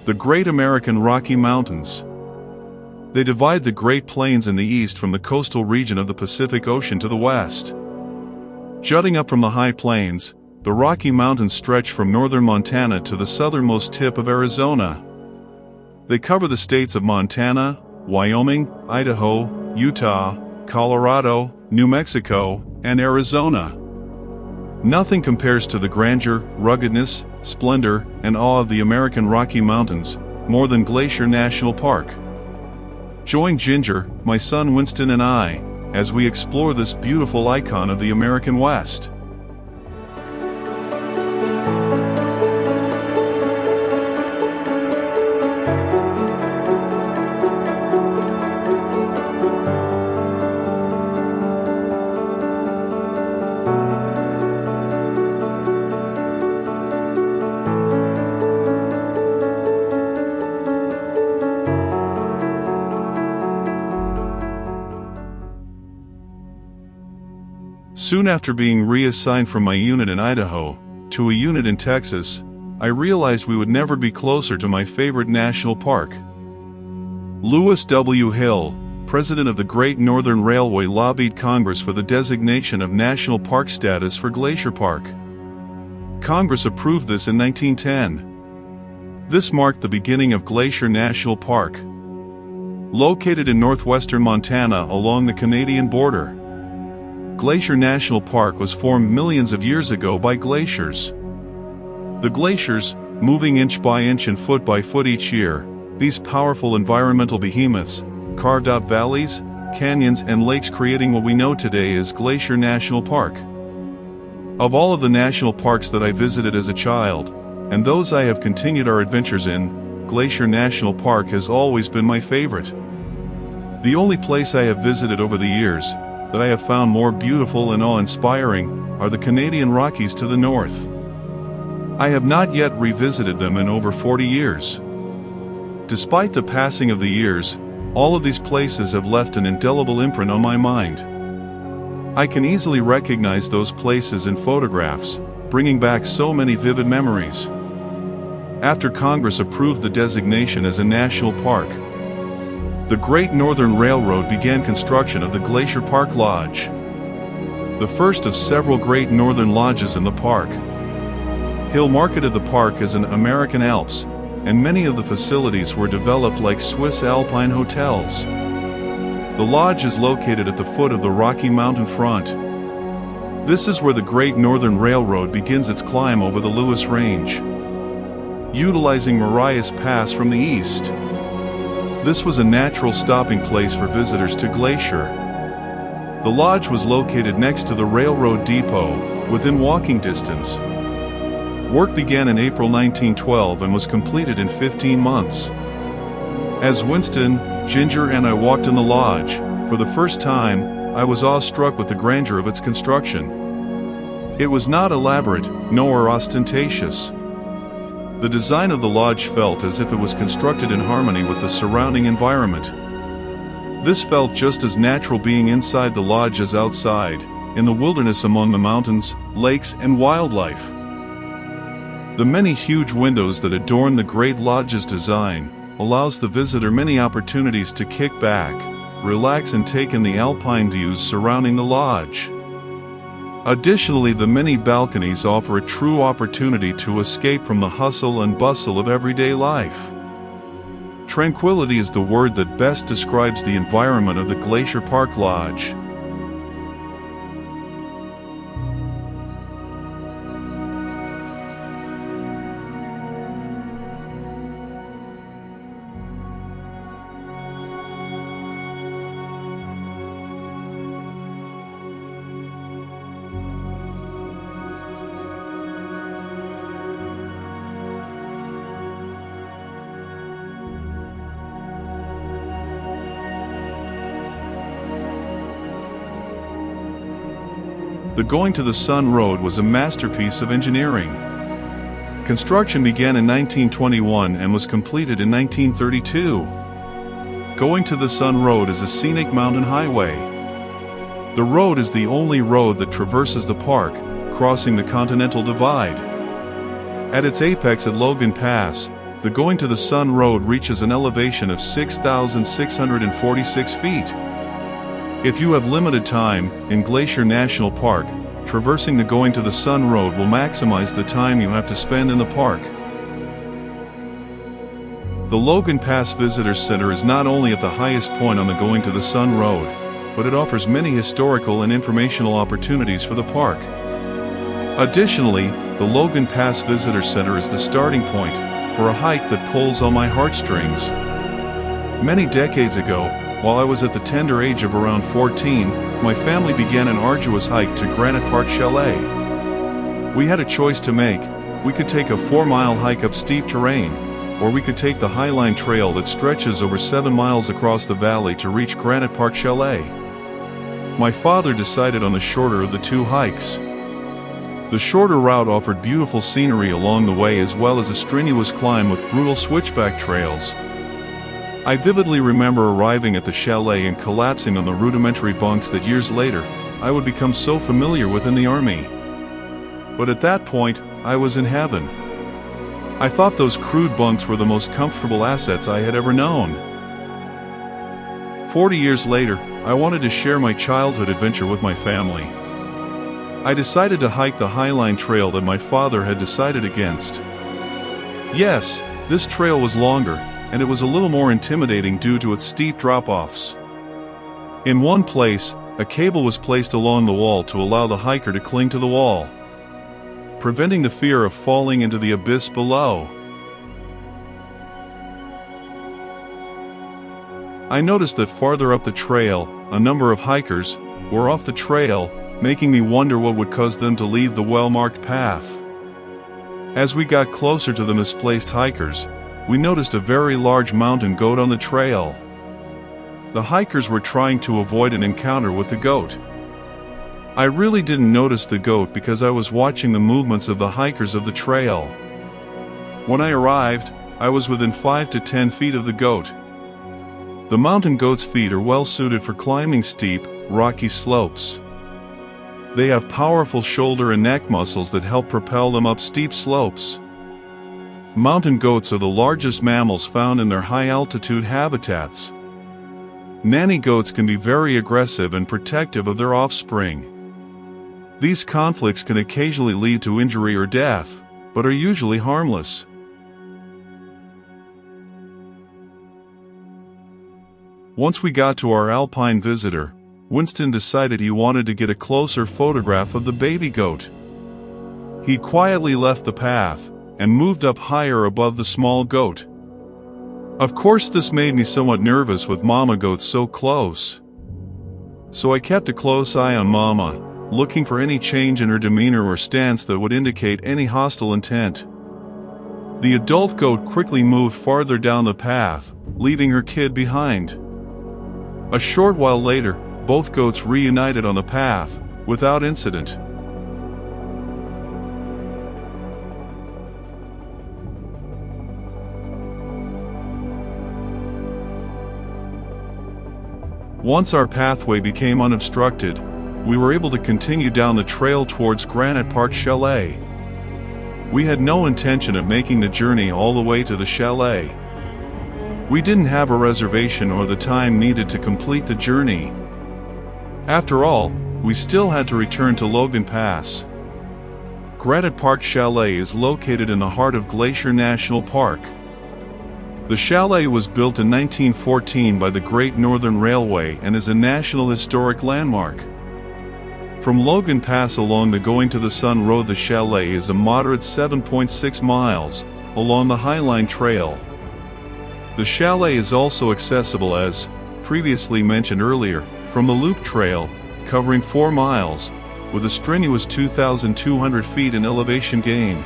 The Great American Rocky Mountains. They divide the Great Plains in the east from the coastal region of the Pacific Ocean to the west. Jutting up from the high plains, the Rocky Mountains stretch from northern Montana to the southernmost tip of Arizona. They cover the states of Montana, Wyoming, Idaho, Utah, Colorado, New Mexico, and Arizona. Nothing compares to the grandeur, ruggedness, splendor, and awe of the American Rocky Mountains, more than Glacier National Park. Join Ginger, my son Winston, and I, as we explore this beautiful icon of the American West. Soon after being reassigned from my unit in Idaho to a unit in Texas, I realized we would never be closer to my favorite national park. Lewis W. Hill, president of the Great Northern Railway, lobbied Congress for the designation of national park status for Glacier Park. Congress approved this in 1910. This marked the beginning of Glacier National Park. Located in northwestern Montana along the Canadian border, Glacier National Park was formed millions of years ago by glaciers. The glaciers, moving inch by inch and foot by foot each year, these powerful environmental behemoths, carved out valleys, canyons, and lakes, creating what we know today as Glacier National Park. Of all of the national parks that I visited as a child, and those I have continued our adventures in, Glacier National Park has always been my favorite. The only place I have visited over the years that I have found more beautiful and awe-inspiring are the Canadian Rockies to the north. I have not yet revisited them in over 40 years. Despite the passing of the years, all of these places have left an indelible imprint on my mind. I can easily recognize those places in photographs, bringing back so many vivid memories. After Congress approved the designation as a national park, the Great Northern Railroad began construction of the Glacier Park Lodge, the first of several Great Northern Lodges in the park. Hill marketed the park as an American Alps, and many of the facilities were developed like Swiss Alpine hotels. The lodge is located at the foot of the Rocky Mountain front. This is where the Great Northern Railroad begins its climb over the Lewis Range, utilizing Marias Pass from the east. This was a natural stopping place for visitors to Glacier. The lodge was located next to the railroad depot, within walking distance. Work began in April 1912 and was completed in 15 months. As Winston, Ginger, and I walked in the lodge, for the first time, I was awestruck with the grandeur of its construction. It was not elaborate, nor ostentatious. The design of the lodge felt as if it was constructed in harmony with the surrounding environment. This felt just as natural being inside the lodge as outside, in the wilderness among the mountains, lakes, and wildlife. The many huge windows that adorn the Great Lodge's design allows the visitor many opportunities to kick back, relax, and take in the alpine views surrounding the lodge. Additionally, the many balconies offer a true opportunity to escape from the hustle and bustle of everyday life. Tranquility is the word that best describes the environment of the Glacier Park Lodge. The Going to the Sun Road was a masterpiece of engineering. Construction began in 1921 and was completed in 1932. Going to the Sun Road is a scenic mountain highway. The road is the only road that traverses the park, crossing the Continental Divide. At its apex at Logan Pass, the Going to the Sun Road reaches an elevation of 6,646 feet. If you have limited time, in Glacier National Park, traversing the Going to the Sun Road will maximize the time you have to spend in the park. The Logan Pass Visitor Center is not only at the highest point on the Going to the Sun Road, but it offers many historical and informational opportunities for the park. Additionally, the Logan Pass Visitor Center is the starting point for a hike that pulls on my heartstrings. Many decades ago, while I was at the tender age of around 14, my family began an arduous hike to Granite Park Chalet. We had a choice to make. We could take a 4-mile hike up steep terrain, or we could take the Highline Trail that stretches over 7 miles across the valley to reach Granite Park Chalet. My father decided on the shorter of the two hikes. The shorter route offered beautiful scenery along the way as well as a strenuous climb with brutal switchback trails. I vividly remember arriving at the chalet and collapsing on the rudimentary bunks that years later I would become so familiar with in the Army. But at that point, I was in heaven. I thought those crude bunks were the most comfortable assets I had ever known. 40 years later, I wanted to share my childhood adventure with my family. I decided to hike the Highline Trail that my father had decided against. Yes, this trail was longer, and it was a little more intimidating due to its steep drop-offs. In one place, a cable was placed along the wall to allow the hiker to cling to the wall, preventing the fear of falling into the abyss below. I noticed that farther up the trail, a number of hikers were off the trail, making me wonder what would cause them to leave the well-marked path. As we got closer to the misplaced hikers, we noticed a very large mountain goat on the trail. The hikers were trying to avoid an encounter with the goat. I really didn't notice the goat because I was watching the movements of the hikers of the trail. When I arrived, I was within 5 to 10 feet of the goat. The mountain goat's feet are well suited for climbing steep, rocky slopes. They have powerful shoulder and neck muscles that help propel them up steep slopes. Mountain goats are the largest mammals found in their high-altitude habitats. Nanny goats can be very aggressive and protective of their offspring. These conflicts can occasionally lead to injury or death, but are usually harmless. Once we got to our alpine visitor, Winston decided he wanted to get a closer photograph of the baby goat. He quietly left the path and moved up higher above the small goat. Of course, this made me somewhat nervous with Mama Goat so close. So I kept a close eye on Mama, looking for any change in her demeanor or stance that would indicate any hostile intent. The adult goat quickly moved farther down the path, leaving her kid behind. A short while later, both goats reunited on the path, without incident. Once our pathway became unobstructed, we were able to continue down the trail towards Granite Park Chalet. We had no intention of making the journey all the way to the chalet. We didn't have a reservation or the time needed to complete the journey. After all, we still had to return to Logan Pass. Granite Park Chalet is located in the heart of Glacier National Park. The chalet was built in 1914 by the Great Northern Railway and is a National Historic Landmark. From Logan Pass along the Going to the Sun Road, the chalet is a moderate 7.6 miles along the Highline Trail. The chalet is also accessible, as previously mentioned earlier, from the Loop Trail, covering 4 miles, with a strenuous 2,200 feet in elevation gain.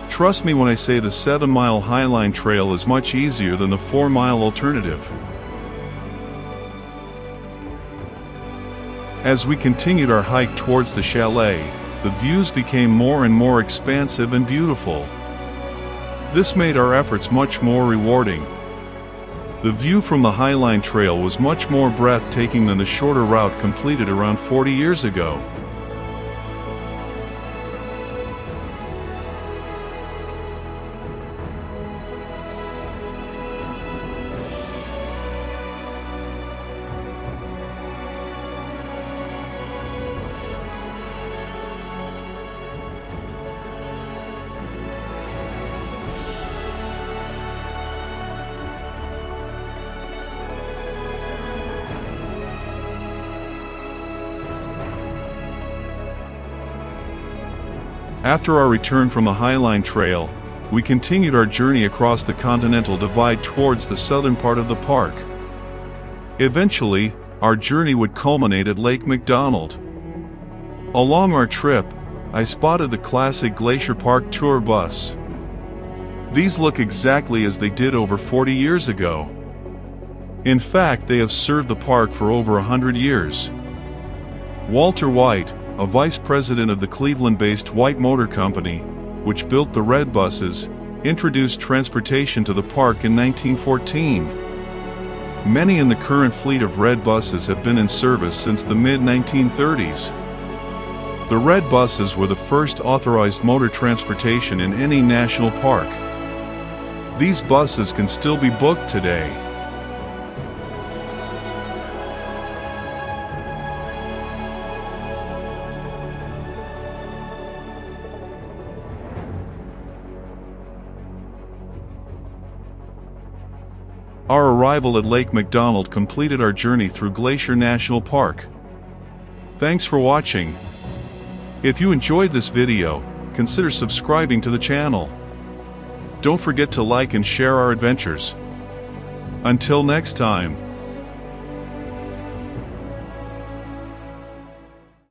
Trust me when I say the 7-mile Highline Trail is much easier than the 4-mile alternative. As we continued our hike towards the chalet, the views became more and more expansive and beautiful. This made our efforts much more rewarding. The view from the Highline Trail was much more breathtaking than the shorter route completed around 40 years ago. After our return from the Highline Trail, we continued our journey across the Continental Divide towards the southern part of the park. Eventually, our journey would culminate at Lake McDonald. Along our trip, I spotted the classic Glacier Park tour bus. These look exactly as they did over 40 years ago. In fact, they have served the park for over 100 years. Walter White, a vice president of the Cleveland-based White Motor Company, which built the red buses, introduced transportation to the park in 1914. Many in the current fleet of red buses have been in service since the mid-1930s. The red buses were the first authorized motor transportation in any national park. These buses can still be booked today. Our arrival at Lake McDonald completed our journey through Glacier National Park. Thanks for watching. If you enjoyed this video, consider subscribing to the channel. Don't forget to like and share our adventures. Until next time.